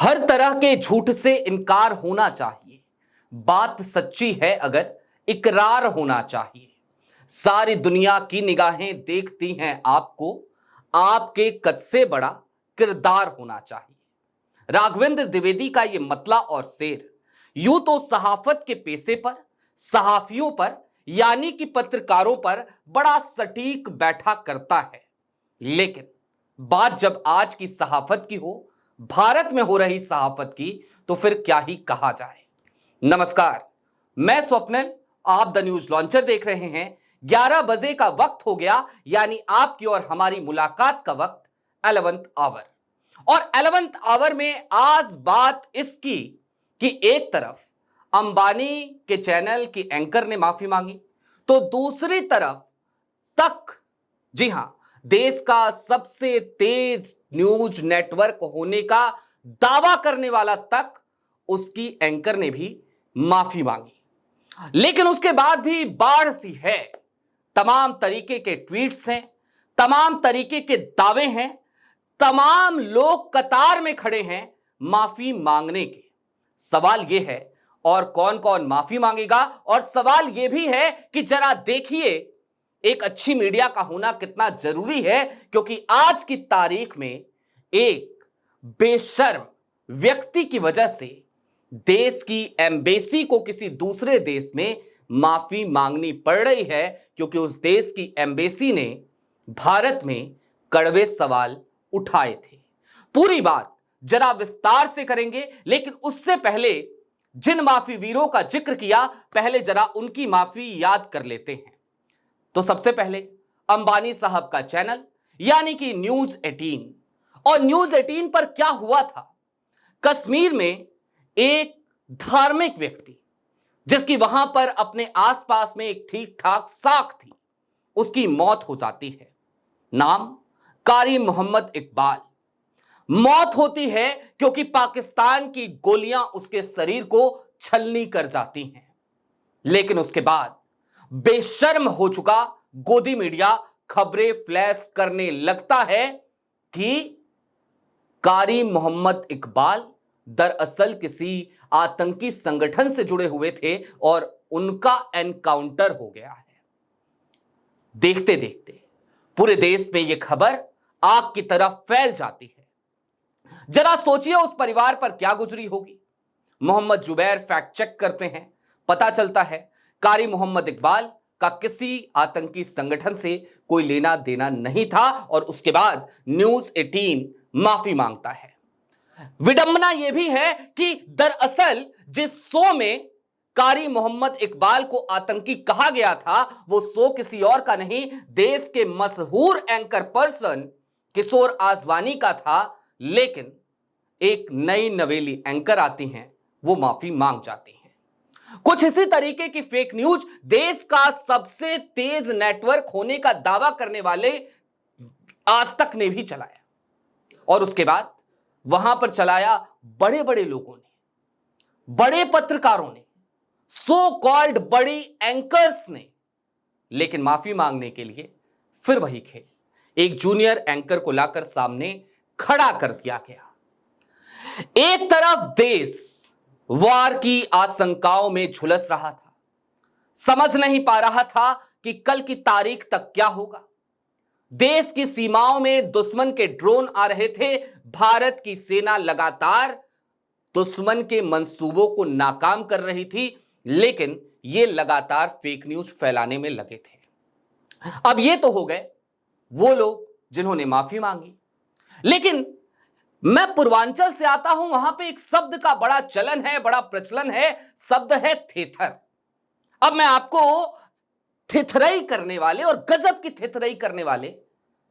हर तरह के झूठ से इनकार होना चाहिए। बात सच्ची है अगर इकरार होना चाहिए। सारी दुनिया की निगाहें देखती हैं आपको, आपके कद से बड़ा किरदार होना चाहिए। राघवेंद्र द्विवेदी का यह मतला और शेर यूं तो सहाफत के पेशे पर, सहाफियों पर यानी कि पत्रकारों पर बड़ा सटीक बैठा करता है। लेकिन बात जब आज की सहाफत की हो, भारत में हो रही सहाफत की, तो फिर क्या ही कहा जाए। नमस्कार, मैं स्वप्निल, आप द न्यूज लॉन्चर देख रहे हैं। 11 बजे का वक्त हो गया, यानी आपकी और हमारी मुलाकात का वक्त 11th आवर। और 11th आवर में आज बात इसकी कि एक तरफ अंबानी के चैनल की एंकर ने माफी मांगी, तो दूसरी तरफ तक, जी हां, देश का सबसे तेज न्यूज नेटवर्क होने का दावा करने वाला तक, उसकी एंकर ने भी माफी मांगी। लेकिन उसके बाद भी बाढ़ सी है। तमाम तरीके के ट्वीट्स हैं, तमाम तरीके के दावे हैं, तमाम लोग कतार में खड़े हैं माफी मांगने के। सवाल यह है, और कौन कौन माफी मांगेगा, और सवाल यह भी है कि जरा देखिए एक अच्छी मीडिया का होना कितना जरूरी है, क्योंकि आज की तारीख में एक बेशर्म व्यक्ति की वजह से देश की एम्बेसी को किसी दूसरे देश में माफी मांगनी पड़ रही है, क्योंकि उस देश की एम्बेसी ने भारत में कड़वे सवाल उठाए थे। पूरी बात जरा विस्तार से करेंगे, लेकिन उससे पहले जिन माफी वीरों का जिक्र किया, पहले जरा उनकी माफी याद कर लेते हैं। तो सबसे पहले अंबानी साहब का चैनल यानी कि न्यूज 18। और न्यूज 18 पर क्या हुआ था? कश्मीर में एक धार्मिक व्यक्ति, जिसकी वहां पर अपने आसपास में एक ठीक ठाक साख थी, उसकी मौत हो जाती है। नाम कारी मोहम्मद इकबाल। मौत होती है क्योंकि पाकिस्तान की गोलियां उसके शरीर को छलनी कर जाती हैं। लेकिन उसके बाद बेशर्म हो चुका गोदी मीडिया खबरें फ्लैश करने लगता है कि कारी मोहम्मद इकबाल दरअसल किसी आतंकी संगठन से जुड़े हुए थे और उनका एनकाउंटर हो गया है। देखते देखते पूरे देश में यह खबर आग की तरह फैल जाती है। जरा सोचिए उस परिवार पर क्या गुजरी होगी। मोहम्मद जुबैर फैक्ट चेक करते हैं, पता चलता है कारी मोहम्मद इकबाल का किसी आतंकी संगठन से कोई लेना देना नहीं था। और उसके बाद न्यूज 18 माफी मांगता है। विडंबना यह भी है कि दरअसल जिस शो में कारी मोहम्मद इकबाल को आतंकी कहा गया था, वो शो किसी और का नहीं, देश के मशहूर एंकर पर्सन किशोर आसवानी का था। लेकिन एक नई नवेली एंकर आती हैं, वो माफी मांग जाती हैं। कुछ इसी तरीके की फेक न्यूज देश का सबसे तेज नेटवर्क होने का दावा करने वाले आज तक ने भी चलाया, और उसके बाद वहां पर चलाया बड़े बड़े लोगों ने, बड़े पत्रकारों ने, सो कॉल्ड बड़ी एंकर्स ने। लेकिन माफी मांगने के लिए फिर वही खेल, एक जूनियर एंकर को लाकर सामने खड़ा कर दिया गया। एक तरफ देश वार की आशंकाओं में झुलस रहा था, समझ नहीं पा रहा था कि कल की तारीख तक क्या होगा। देश की सीमाओं में दुश्मन के ड्रोन आ रहे थे। भारत की सेना लगातार दुश्मन के मंसूबों को नाकाम कर रही थी, लेकिन ये लगातार फेक न्यूज फैलाने में लगे थे। अब ये तो हो गए वो लोग जिन्होंने माफी मांगी, लेकिन मैं पूर्वांचल से आता हूं, वहां पे एक शब्द का बड़ा चलन है, बड़ा प्रचलन है, शब्द है थेथर। अब मैं आपको थेथराई करने वाले और गजब की थेथराई करने वाले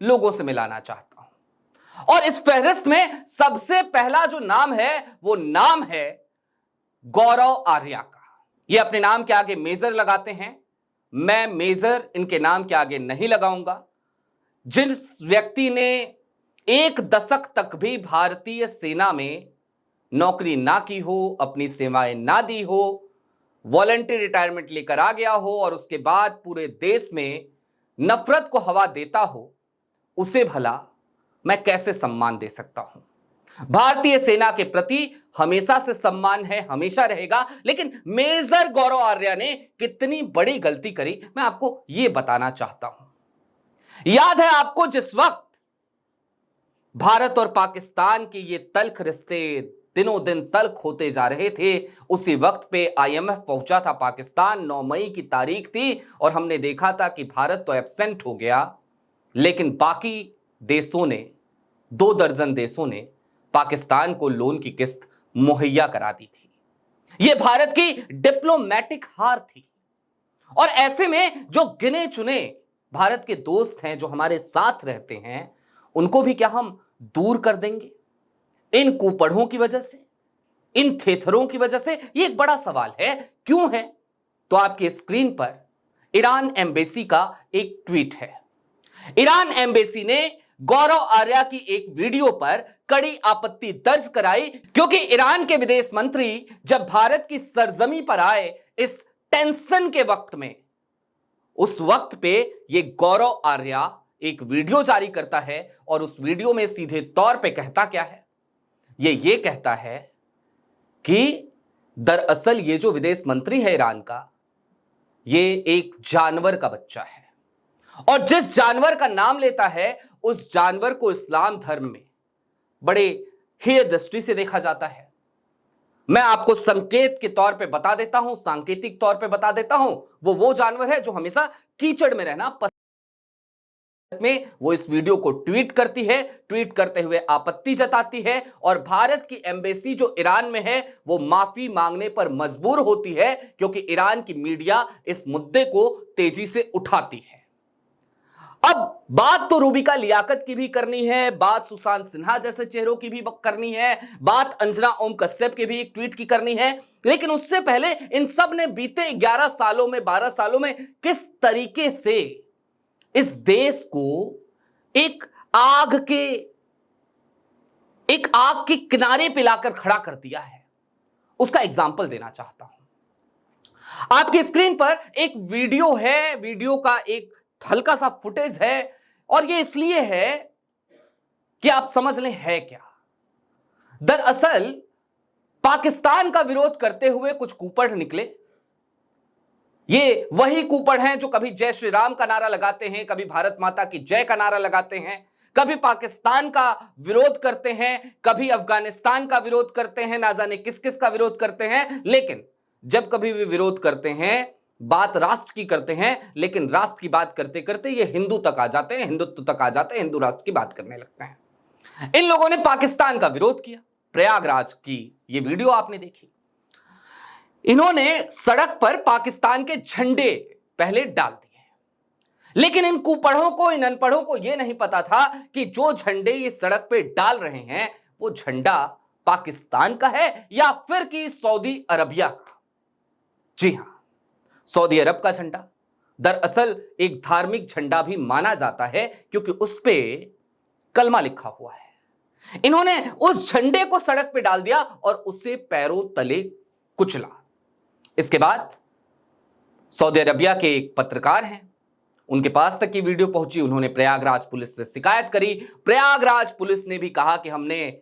लोगों से मिलाना चाहता हूं। और इस फहरिस्त में सबसे पहला जो नाम है, वो नाम है गौरव आर्या का। ये अपने नाम के आगे मेजर लगाते हैं, मैं मेजर इनके नाम के आगे नहीं लगाऊंगा। जिस व्यक्ति ने एक दशक तक भी भारतीय सेना में नौकरी ना की हो, अपनी सेवाएं ना दी हो, वॉलंटरी रिटायरमेंट लेकर आ गया हो और उसके बाद पूरे देश में नफरत को हवा देता हो, उसे भला मैं कैसे सम्मान दे सकता हूं। भारतीय सेना के प्रति हमेशा से सम्मान है, हमेशा रहेगा। लेकिन मेजर गौरव आर्या ने कितनी बड़ी गलती करी, मैं आपको यह बताना चाहता हूं। याद है आपको, जिस वक्त भारत और पाकिस्तान के ये तल्ख रिश्ते दिनों दिन तल्ख होते जा रहे थे, उसी वक्त पे आईएमएफ पहुंचा था पाकिस्तान। 9 मई की तारीख थी और हमने देखा था कि भारत तो एब्सेंट हो गया, लेकिन बाकी देशों ने, 2 दर्जन देशों ने पाकिस्तान को लोन की किस्त मुहैया करा दी थी। यह भारत की डिप्लोमेटिक हार थी। और ऐसे में जो गिने चुने भारत के दोस्त हैं, जो हमारे साथ रहते हैं, उनको भी क्या हम दूर कर देंगे इन कुपढ़ों की वजह से, इन थेथरों की वजह से? यह एक बड़ा सवाल है। क्यों है? तो आपकी स्क्रीन पर ईरान एम्बेसी का एक ट्वीट है। ईरान एम्बेसी ने गौरव आर्या की एक वीडियो पर कड़ी आपत्ति दर्ज कराई, क्योंकि ईरान के विदेश मंत्री जब भारत की सरजमी पर आए इस टेंशन के वक्त में, उस वक्त पे ये गौरव आर्या एक वीडियो जारी करता है और उस वीडियो में सीधे तौर पे कहता क्या है? ये कहता है कि दरअसल ये जो विदेश मंत्री है ईरान का, ये एक जानवर का बच्चा है, और जिस जानवर का नाम लेता है उस जानवर को इस्लाम धर्म में बड़े हेय दृष्टि से देखा जाता है। मैं आपको संकेत के तौर पे बता देता हूं, सांकेतिक तौर पे बता देता हूं, वो जानवर है जो हमेशा कीचड़ में रहना पसंद में। वो इस वीडियो को ट्वीट करती है, ट्वीट करते हुए आपत्ति जताती है, और भारत की एम्बेसी जो ईरान में है वो माफी मांगने पर मजबूर होती है, क्योंकि ईरान की मीडिया इस मुद्दे को तेजी से उठाती है। अब बात तो रूबिका लियाकत की भी करनी है, बात सुशांत सिन्हा जैसे चेहरों की भी करनी है, बात अंजना ओम कश्यप के भी एक ट्वीट की करनी है, लेकिन उससे पहले इन सब ने बीते 11 सालों में, 12 सालों में किस तरीके से इस देश को एक आग के किनारे पे लाकर खड़ा कर दिया है, उसका एग्जाम्पल देना चाहता हूं। आपकी स्क्रीन पर एक वीडियो है, वीडियो का एक हल्का सा फुटेज है, और ये इसलिए है कि आप समझ लें है क्या। दरअसल पाकिस्तान का विरोध करते हुए कुछ कुपढ़ निकले। ये वही कुपढ़ हैं जो कभी जय श्री राम का नारा लगाते हैं, कभी भारत माता की जय का नारा लगाते हैं, कभी पाकिस्तान का विरोध करते हैं, कभी अफगानिस्तान का विरोध करते हैं, ना जाने किस किस का विरोध करते हैं। लेकिन जब कभी भी विरोध करते हैं, बात राष्ट्र की करते हैं, लेकिन राष्ट्र की बात करते करते ये हिंदू तक आ जाते हैं, हिंदुत्व तक आ जाते हैं, हिंदू राष्ट्र की बात करने लगते हैं। इन लोगों ने पाकिस्तान का विरोध किया। प्रयागराज की ये वीडियो आपने देखी। इन्होंने सड़क पर पाकिस्तान के झंडे पहले डाल दिए, लेकिन इन कुपढ़ों को, इन अनपढ़ों को यह नहीं पता था कि जो झंडे ये सड़क पे डाल रहे हैं वो झंडा पाकिस्तान का है या फिर कि सऊदी अरबिया का। जी हां, सऊदी अरब का झंडा। दरअसल एक धार्मिक झंडा भी माना जाता है, क्योंकि उस पे कलमा लिखा हुआ है। इन्होंने उस झंडे को सड़क पे डाल दिया और उसे पैरों तले कुचला। इसके बाद सऊदी अरबिया के एक पत्रकार हैं, उनके पास तक की वीडियो पहुंची। उन्होंने प्रयागराज पुलिस से शिकायत करी। प्रयागराज पुलिस ने भी कहा कि हमने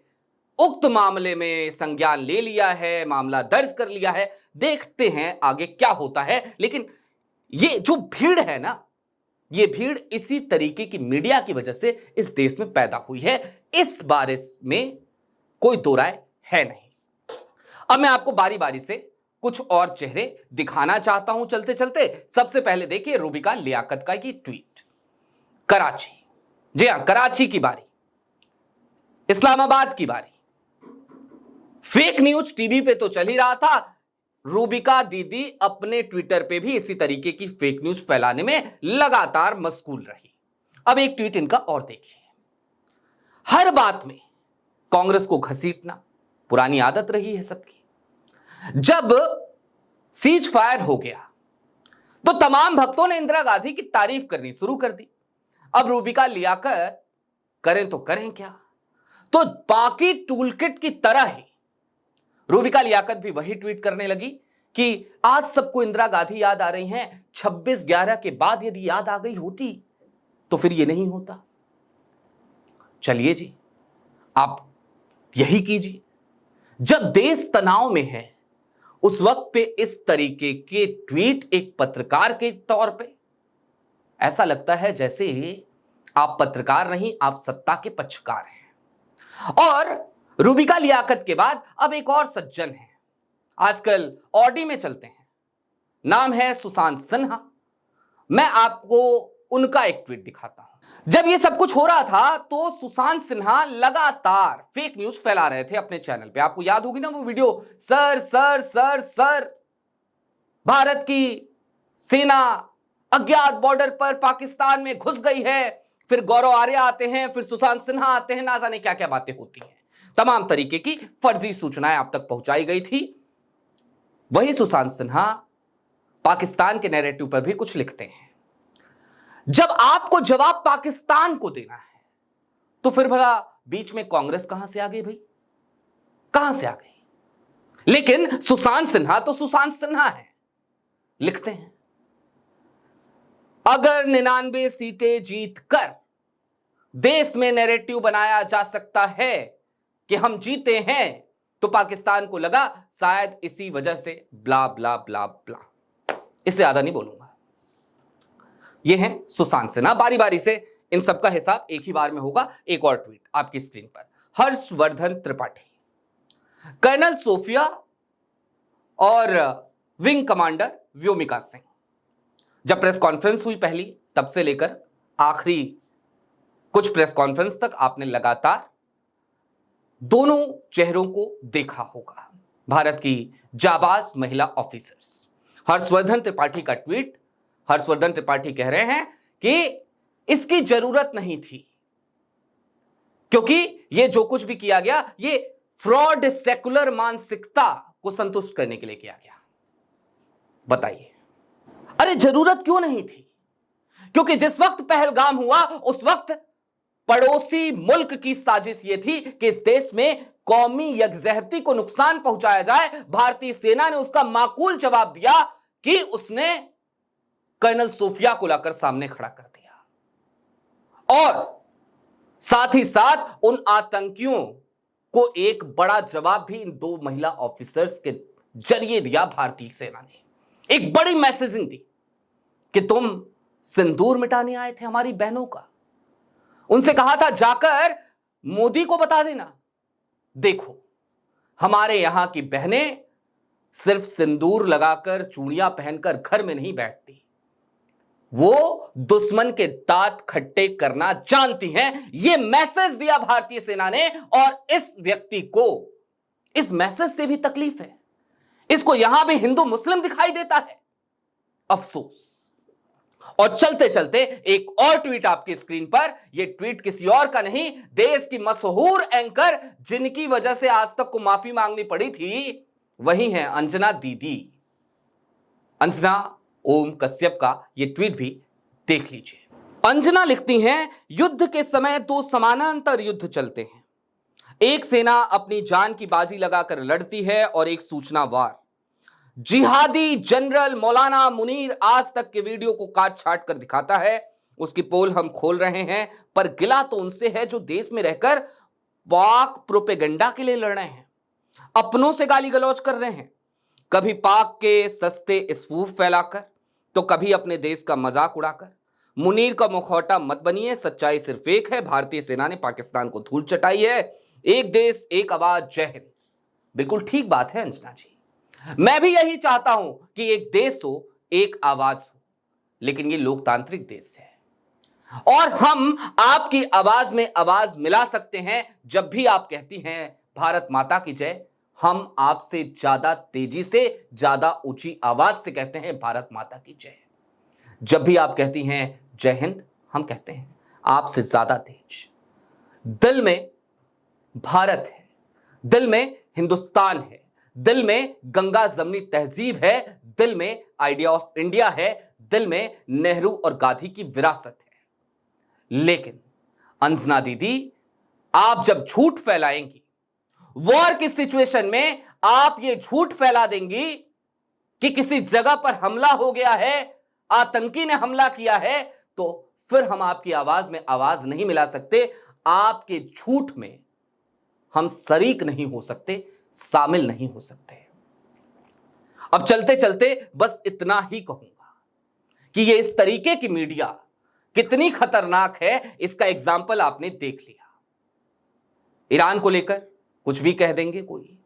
उक्त मामले में संज्ञान ले लिया है, मामला दर्ज कर लिया है, देखते हैं आगे क्या होता है। लेकिन ये जो भीड़ है ना, ये भीड़ इसी तरीके की मीडिया की वजह से इस देश में पैदा हुई है, इस बारे में कोई दो राय है नहीं। अब मैं आपको बारी बारी से कुछ और चेहरे दिखाना चाहता हूं चलते चलते। सबसे पहले देखिए रूबिका लियाकत का ये ट्वीट। कराची, जी हां, कराची की बारी, इस्लामाबाद की बारी। फेक न्यूज टीवी पे तो चल ही रहा था, रूबिका दीदी अपने ट्विटर पे भी इसी तरीके की फेक न्यूज फैलाने में लगातार मशगूल रही। अब एक ट्वीट इनका और देखिए। हर बात में कांग्रेस को घसीटना पुरानी आदत रही है सबकी। जब सीज फायर हो गया तो तमाम भक्तों ने इंदिरा गांधी की तारीफ करनी शुरू कर दी। अब रूबिका लियाकत करें तो करें क्या? तो बाकी टूलकिट की तरह ही रूबिका लियाकत भी वही ट्वीट करने लगी कि आज सबको इंदिरा गांधी याद आ रही हैं, 26/11 के बाद यदि याद आ गई होती तो फिर ये नहीं होता। चलिए जी, आप यही कीजिए। जब देश तनाव में है उस वक्त पे इस तरीके के ट्वीट एक पत्रकार के तौर पे, ऐसा लगता है जैसे आप पत्रकार नहीं, आप सत्ता के पक्षकार हैं। और रूबिका लियाकत के बाद अब एक और सज्जन है, आजकल ऑडी में चलते हैं, नाम है सुशांत सिन्हा। मैं आपको उनका एक ट्वीट दिखाता हूं। जब ये सब कुछ हो रहा था तो सुशांत सिन्हा लगातार फेक न्यूज फैला रहे थे अपने चैनल पे। आपको याद होगी ना वो video, sir sir sir sir Bharat की सेना अज्ञात बॉर्डर पर पाकिस्तान में घुस गई है, फिर गौरव आर्या आते हैं, फिर सुशांत सिन्हा आते हैं, ना जाने क्या क्या बातें होती हैं। तमाम तरीके की फर्जी सूचनाएं आप तक पहुंचाई गई थी। वही सुशांत सिन्हा पाकिस्तान के नैरेटिव पर भी कुछ लिखते हैं। जब आपको जवाब पाकिस्तान को देना है तो फिर भला बीच में कांग्रेस कहां से आ गई भाई, कहां से आ गई? लेकिन सुशांत सिन्हा तो सुशांत सिन्हा है। लिखते हैं, अगर 99 सीटें जीत कर देश में नैरेटिव बनाया जा सकता है कि हम जीते हैं, तो पाकिस्तान को लगा शायद इसी वजह से ब्ला ब्ला ब्ला ब्ला। इससे ज्यादा नहीं बोलूंगा। ये है सुशांत सिन्हा। बारी बारी से इन सबका हिसाब एक ही बार में होगा। एक और ट्वीट आपकी स्क्रीन पर, हर्षवर्धन त्रिपाठी, कर्नल सोफिया और विंग कमांडर व्योमिका सिंह। जब प्रेस कॉन्फ्रेंस हुई पहली, तब से लेकर आखिरी कुछ प्रेस कॉन्फ्रेंस तक आपने लगातार दोनों चेहरों को देखा होगा, भारत की जाबाज महिला ऑफिसर्स। हर्षवर्धन त्रिपाठी का ट्वीट, हर्षवर्धन त्रिपाठी कह रहे हैं कि इसकी जरूरत नहीं थी, क्योंकि ये जो कुछ भी किया गया ये फ्रॉड सेकुलर मानसिकता को संतुष्ट करने के लिए किया गया। बताइए, अरे जरूरत क्यों नहीं थी? क्योंकि जिस वक्त पहलगाम हुआ उस वक्त पड़ोसी मुल्क की साजिश यह थी कि इस देश में कौमी यकजहती को नुकसान पहुंचाया जाए। भारतीय सेना ने उसका माकूल जवाब दिया कि उसने कर्नल सोफिया को लाकर सामने खड़ा कर दिया और साथ ही साथ उन आतंकियों को एक बड़ा जवाब भी इन दो महिला ऑफिसर्स के जरिए दिया। भारतीय सेना ने एक बड़ी मैसेजिंग दी कि तुम सिंदूर मिटाने आए थे हमारी बहनों का। उनसे कहा था जाकर मोदी को बता देना, देखो हमारे यहां की बहनें सिर्फ सिंदूर लगाकर चूड़ियां पहनकर घर में नहीं बैठती, वो दुश्मन के दांत खट्टे करना जानती हैं। यह मैसेज दिया भारतीय सेना ने और इस व्यक्ति को इस मैसेज से भी तकलीफ है। इसको यहां भी हिंदू मुस्लिम दिखाई देता है, अफसोस। और चलते चलते एक और ट्वीट आपकी स्क्रीन पर, यह ट्वीट किसी और का नहीं, देश की मशहूर एंकर जिनकी वजह से आज तक को माफी मांगनी पड़ी थी, वही है अंजना दीदी, अंजना ओम कश्यप का यह ट्वीट भी देख लीजिए। अंजना लिखती हैं, युद्ध के समय दो समानांतर युद्ध चलते हैं, एक सेना अपनी जान की बाजी लगाकर लड़ती है और एक सूचना वार। जिहादी जनरल मौलाना मुनीर आज तक के वीडियो को काट छाट कर दिखाता है, उसकी पोल हम खोल रहे हैं, पर गिला तो उनसे है जो देश में रहकर पाक प्रोपेगेंडा के लिए लड़ रहे हैं, अपनों से गाली गलौज कर रहे हैं, कभी पाक के सस्ते स्फूफ फैलाकर तो कभी अपने देश का मजाक उड़ाकर। मुनीर का मुखौटा मत बनिए, सच्चाई सिर्फ एक है, भारतीय सेना ने पाकिस्तान को धूल चटाई है। एक देश एक आवाज, जय हिंद। बिल्कुल ठीक बात है अंजना जी, मैं भी यही चाहता हूं कि एक देश हो, एक आवाज हो, लेकिन ये लोकतांत्रिक देश है और हम आपकी आवाज में आवाज मिला सकते हैं जब भी आप कहती हैं भारत माता की जय। हम आपसे ज्यादा तेजी से, ज्यादा ऊंची आवाज से कहते हैं भारत माता की जय। जब भी आप कहती हैं जय हिंद, हम कहते हैं आपसे ज्यादा तेज। दिल में भारत है, दिल में हिंदुस्तान है, दिल में गंगा जमनी तहजीब है, दिल में आइडिया ऑफ इंडिया है, दिल में नेहरू और गांधी की विरासत है। लेकिन अंजना दीदी, आप जब झूठ फैलाएंगी, वॉर की सिचुएशन में आप ये झूठ फैला देंगी कि किसी जगह पर हमला हो गया है, आतंकी ने हमला किया है, तो फिर हम आपकी आवाज में आवाज नहीं मिला सकते। आपके झूठ में हम शरीक नहीं हो सकते, शामिल नहीं हो सकते। अब चलते चलते बस इतना ही कहूंगा कि ये इस तरीके की मीडिया कितनी खतरनाक है, इसका एग्जाम्पल आपने देख लिया। ईरान को लेकर कुछ भी कह देंगे कोई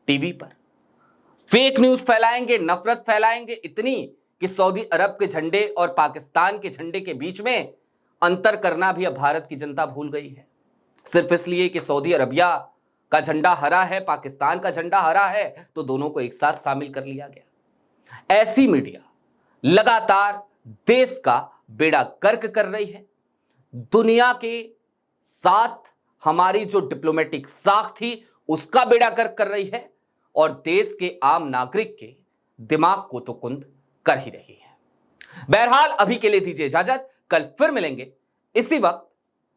टीवी पर, फेक न्यूज फैलाएंगे, नफरत फैलाएंगे इतनी कि सऊदी अरब के झंडे और पाकिस्तान के झंडे के बीच में अंतर करना भी अब भारत की जनता भूल गई है। सिर्फ इसलिए कि सऊदी अरबिया का झंडा हरा है, पाकिस्तान का झंडा हरा है, तो दोनों को एक साथ शामिल कर लिया गया। ऐसी मीडिया लगातार देश का बेड़ा गर्क कर रही है। दुनिया के साथ हमारी जो डिप्लोमेटिक साख थी उसका बेड़ा गर्क कर रही है और देश के आम नागरिक के दिमाग को तो कुंद कर ही रही है। बहरहाल अभी के लिए दीजिए इजाजत, कल फिर मिलेंगे इसी वक्त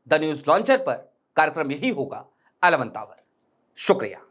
द न्यूज लॉन्चर पर। कार्यक्रम यही होगा 11 आवर। शुक्रिया।